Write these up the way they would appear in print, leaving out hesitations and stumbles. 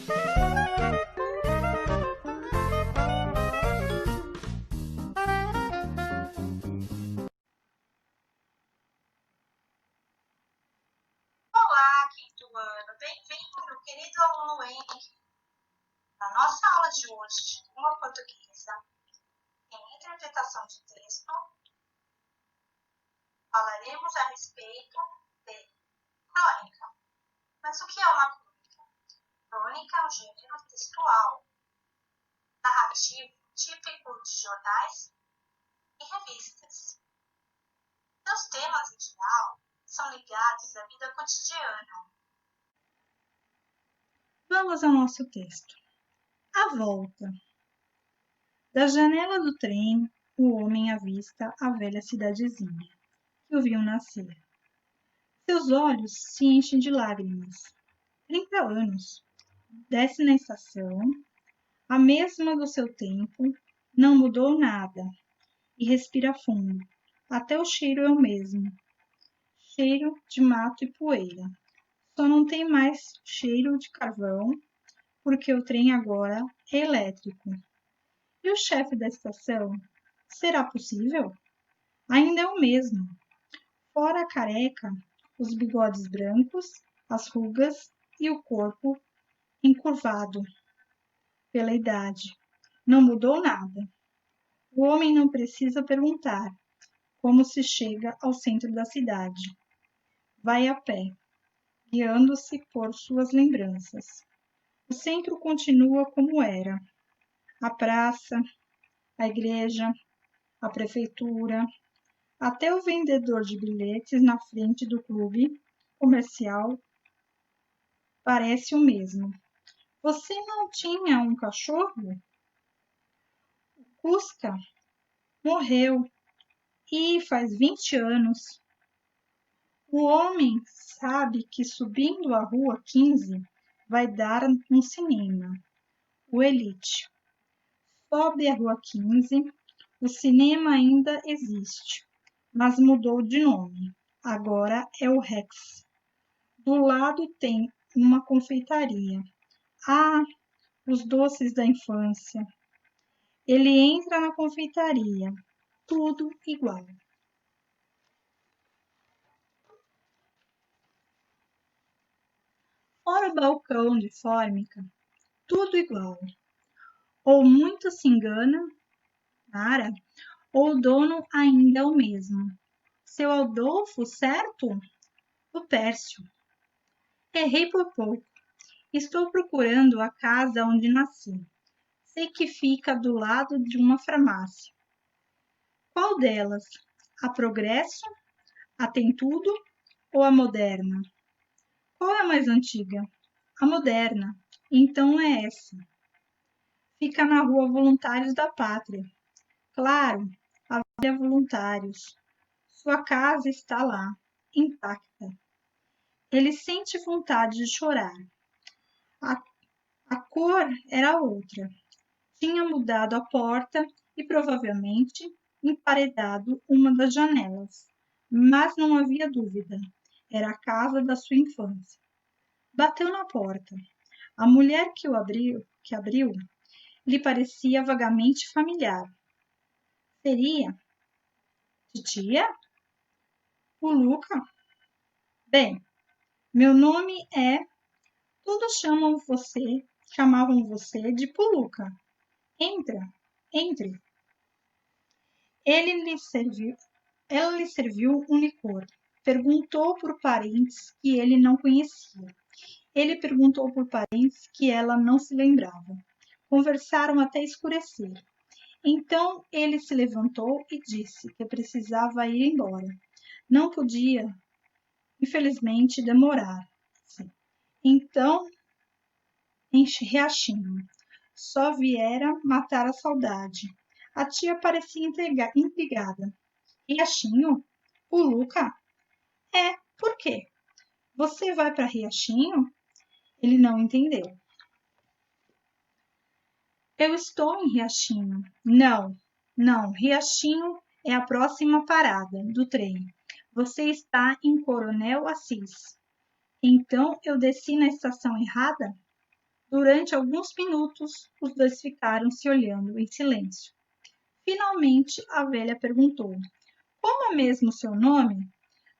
Olá, quinto ano. Bem-vindo, querido aluno Henrique. Na nossa aula de hoje de língua portuguesa, em interpretação de texto, falaremos a respeito de crônica. Mas o que é uma crônica? Crônica é um gênero textual, narrativo típico de jornais e revistas. Seus temas, em geral, são ligados à vida cotidiana. Vamos ao nosso texto. A volta. Da janela do trem, o homem avista a velha cidadezinha, que o viu nascer. Seus olhos se enchem de lágrimas. 30 anos. Desce na estação, a mesma do seu tempo, não mudou nada, e respira fundo. Até o cheiro é o mesmo. Cheiro de mato e poeira. Só não tem mais cheiro de carvão, porque o trem agora é elétrico. E o chefe da estação? Será possível? Ainda é o mesmo. Fora a careca, os bigodes brancos, as rugas e o corpo encurvado pela idade. Não mudou nada. O homem não precisa perguntar como se chega ao centro da cidade. Vai a pé, guiando-se por suas lembranças. O centro continua como era. A praça, a igreja, a prefeitura, até o vendedor de bilhetes na frente do clube comercial parece o mesmo. Você não tinha um cachorro? Cusca morreu e faz 20 anos. O homem sabe que subindo a rua 15 vai dar um cinema, o Elite. Sobe a rua 15, o cinema ainda existe, mas mudou de nome. Agora é o Rex. Do lado tem uma confeitaria. Ah, os doces da infância. Ele entra na confeitaria. Tudo igual. Fora o balcão de fórmica, tudo igual. Ou muito se engana, Nara, ou o dono ainda é o mesmo. Seu Adolfo, certo? O Pércio. Errei por pouco. Estou procurando a casa onde nasci. Sei que fica do lado de uma farmácia. Qual delas? A Progresso? A Tem Tudo ou a Moderna? Qual é a mais antiga? A Moderna. Então é essa. Fica na rua Voluntários da Pátria. Claro, a Vila Voluntários. Sua casa está lá, intacta. Ele sente vontade de chorar. A cor era outra. Tinha mudado a porta e provavelmente emparedado uma das janelas. Mas não havia dúvida. Era a casa da sua infância. Bateu na porta. A mulher que abriu, lhe parecia vagamente familiar. Seria titia? O Luca? Bem, meu nome é. Todos chamavam você de Puluca. Entra, entre. Ele lhe serviu, ela lhe serviu um licor. Perguntou por parentes que ele não conhecia. Ele perguntou por parentes que ela não se lembrava. Conversaram até escurecer. Então ele se levantou e disse que precisava ir embora. Não podia, infelizmente, demorar-se. Então, em Riachinho, só viera matar a saudade. A tia parecia intrigada. Riachinho? O Luca? É, por quê? Você vai para Riachinho? Ele não entendeu. Eu estou em Riachinho. Não, não, Riachinho é a próxima parada do trem. Você está em Coronel Assis. Então eu desci na estação errada? Durante alguns minutos, os dois ficaram se olhando em silêncio. Finalmente, a velha perguntou: Como é mesmo seu nome?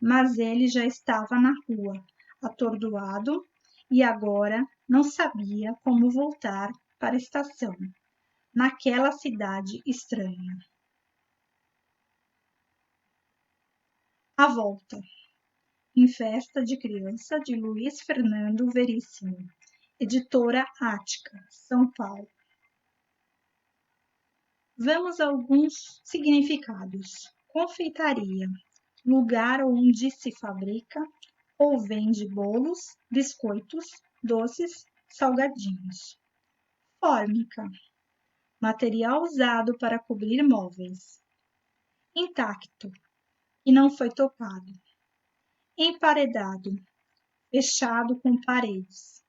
Mas ele já estava na rua, atordoado, e agora não sabia como voltar para a estação, naquela cidade estranha. A volta. Em Festa de Criança, de Luiz Fernando Veríssimo. Editora Ática, São Paulo. Vamos a alguns significados. Confeitaria, lugar onde se fabrica ou vende bolos, biscoitos, doces, salgadinhos. Fórmica, material usado para cobrir móveis. Intacto, que não foi tocado. Emparedado, fechado com paredes.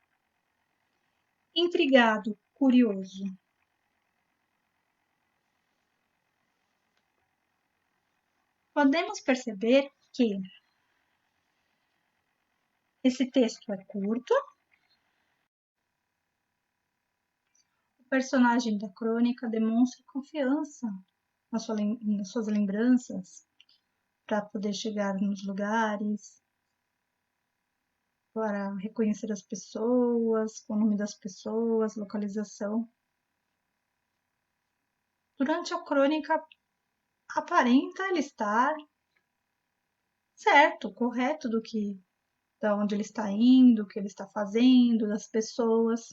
Intrigado, curioso. Podemos perceber que esse texto é curto. O personagem da crônica demonstra confiança nas suas lembranças para poder chegar nos lugares, para reconhecer as pessoas, o nome das pessoas, localização. Durante a crônica, aparenta ele estar certo, correto da onde ele está indo, o que ele está fazendo, das pessoas.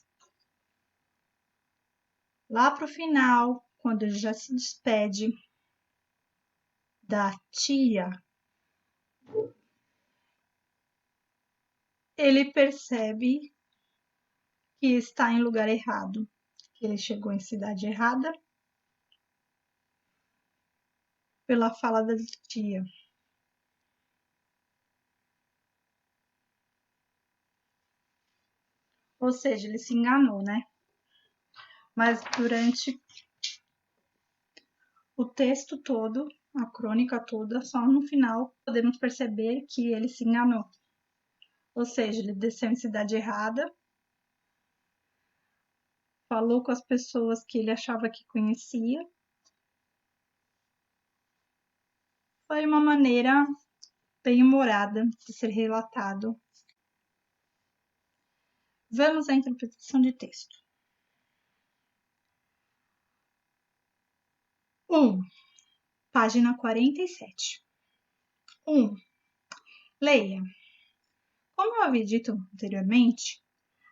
Lá para o final, quando ele já se despede da tia, ele percebe que está em lugar errado, que ele chegou em cidade errada pela fala da tia. Ou seja, ele se enganou, né? Mas durante o texto todo, a crônica toda, só no final podemos perceber que ele se enganou. Ou seja, ele desceu em cidade errada, falou com as pessoas que ele achava que conhecia. Foi uma maneira bem-humorada de ser relatado. Vamos à interpretação de texto. 1. Página 47. 1. Leia. Como eu havia dito anteriormente,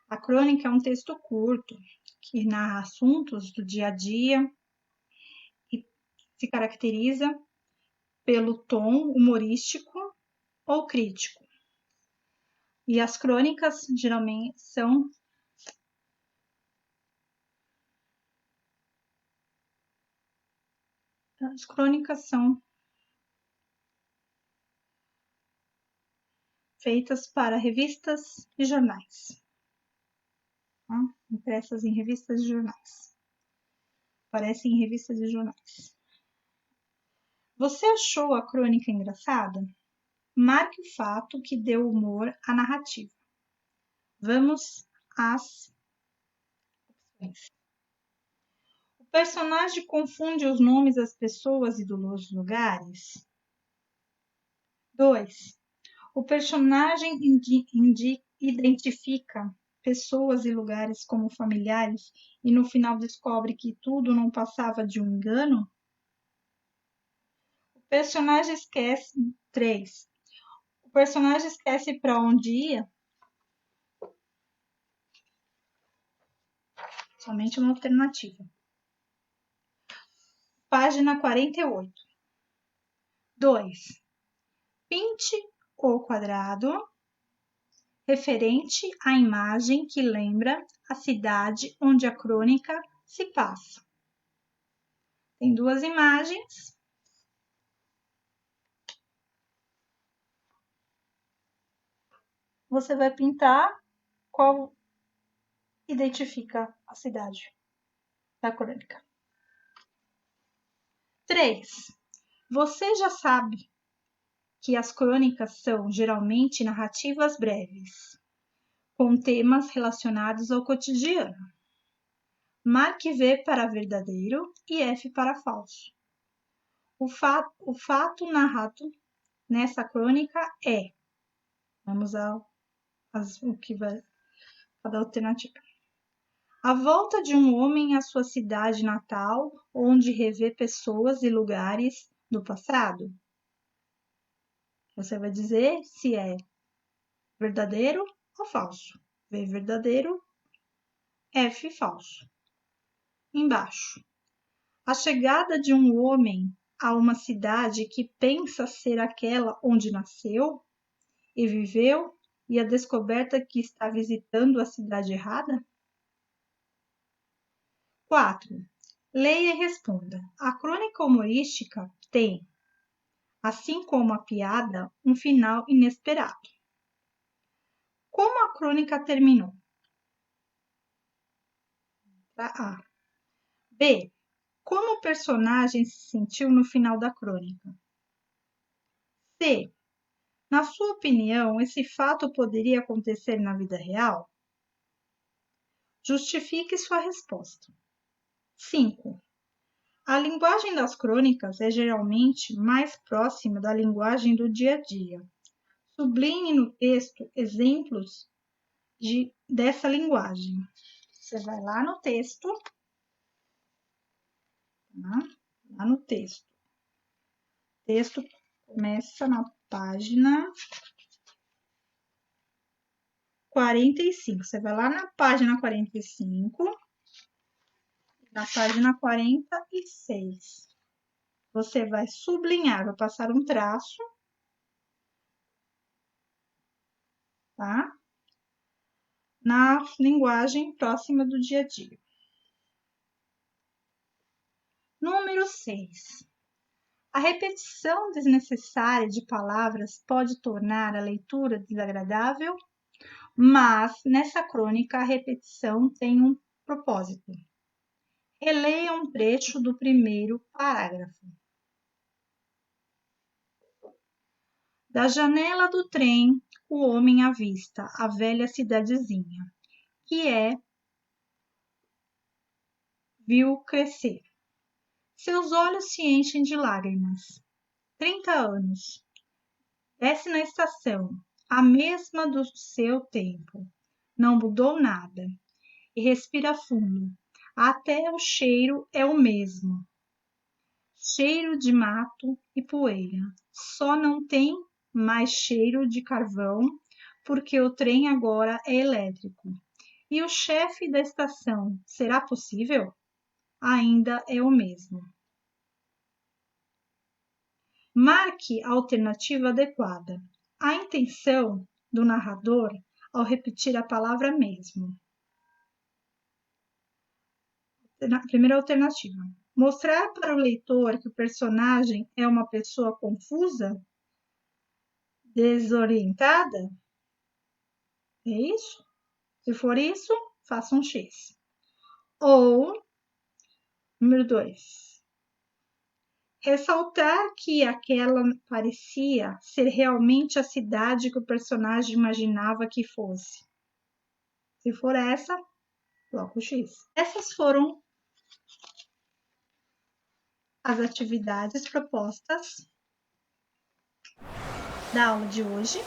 a crônica é um texto curto que narra assuntos do dia a dia e se caracteriza pelo tom humorístico ou crítico. E as crônicas geralmente são feitas para revistas e jornais, tá? Impressas em revistas e jornais. Aparecem em revistas e jornais. Você achou a crônica engraçada? Marque o fato que deu humor à narrativa. Vamos às opções. O personagem confunde os nomes das pessoas e dos lugares. 2. O personagem identifica pessoas e lugares como familiares e no final descobre que tudo não passava de um engano. O personagem esquece. 3. O personagem esquece para onde ia. Somente uma alternativa. Página 48. 2. Pinte o quadrado referente à imagem que lembra a cidade onde a crônica se passa. Tem duas imagens. Você vai pintar qual identifica a cidade da crônica. 3. Você já sabe que as crônicas são geralmente narrativas breves, com temas relacionados ao cotidiano. Marque V para verdadeiro e F para falso. O fato narrado nessa crônica é... Vamos o que vai cada alternativa. A volta de um homem à sua cidade natal, onde revê pessoas e lugares do passado. Você vai dizer se é verdadeiro ou falso. V verdadeiro, F falso. Embaixo. A chegada de um homem a uma cidade que pensa ser aquela onde nasceu e viveu, e a descoberta que está visitando a cidade errada? 4. Leia e responda. A crônica humorística tem, assim como a piada, um final inesperado. Como a crônica terminou? A. B. Como o personagem se sentiu no final da crônica? C. Na sua opinião, esse fato poderia acontecer na vida real? Justifique sua resposta. 5. A linguagem das crônicas é geralmente mais próxima da linguagem do dia a dia. Sublinhe no texto exemplos dessa linguagem. Você vai lá no texto, tá? Lá no texto. O texto começa na página 45. Você vai lá na página 45, na página 46. Você vai sublinhar, vai passar um traço, tá? Na linguagem próxima do dia a dia. Número 6. A repetição desnecessária de palavras pode tornar a leitura desagradável, mas nessa crônica a repetição tem um propósito. Releia um trecho do primeiro parágrafo. Da janela do trem, o homem avista a velha cidadezinha, que viu crescer. Seus olhos se enchem de lágrimas. 30 anos. Desce na estação, a mesma do seu tempo. Não mudou nada. E respira fundo. Até o cheiro é o mesmo. Cheiro de mato e poeira. Só não tem mais cheiro de carvão, porque o trem agora é elétrico. E o chefe da estação, será possível? Ainda é o mesmo. Marque a alternativa adequada. A intenção do narrador ao repetir a palavra mesmo. Primeira alternativa. Mostrar para o leitor que o personagem é uma pessoa confusa, desorientada? É isso? Se for isso, faça um X. Ou, número 2. Ressaltar que aquela parecia ser realmente a cidade que o personagem imaginava que fosse. Se for essa, coloca o X. Essas foram as atividades propostas da aula de hoje.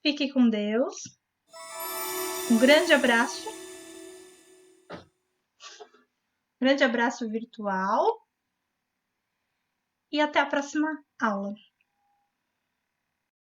Fique com Deus. Um grande abraço. Grande abraço virtual. E até a próxima aula.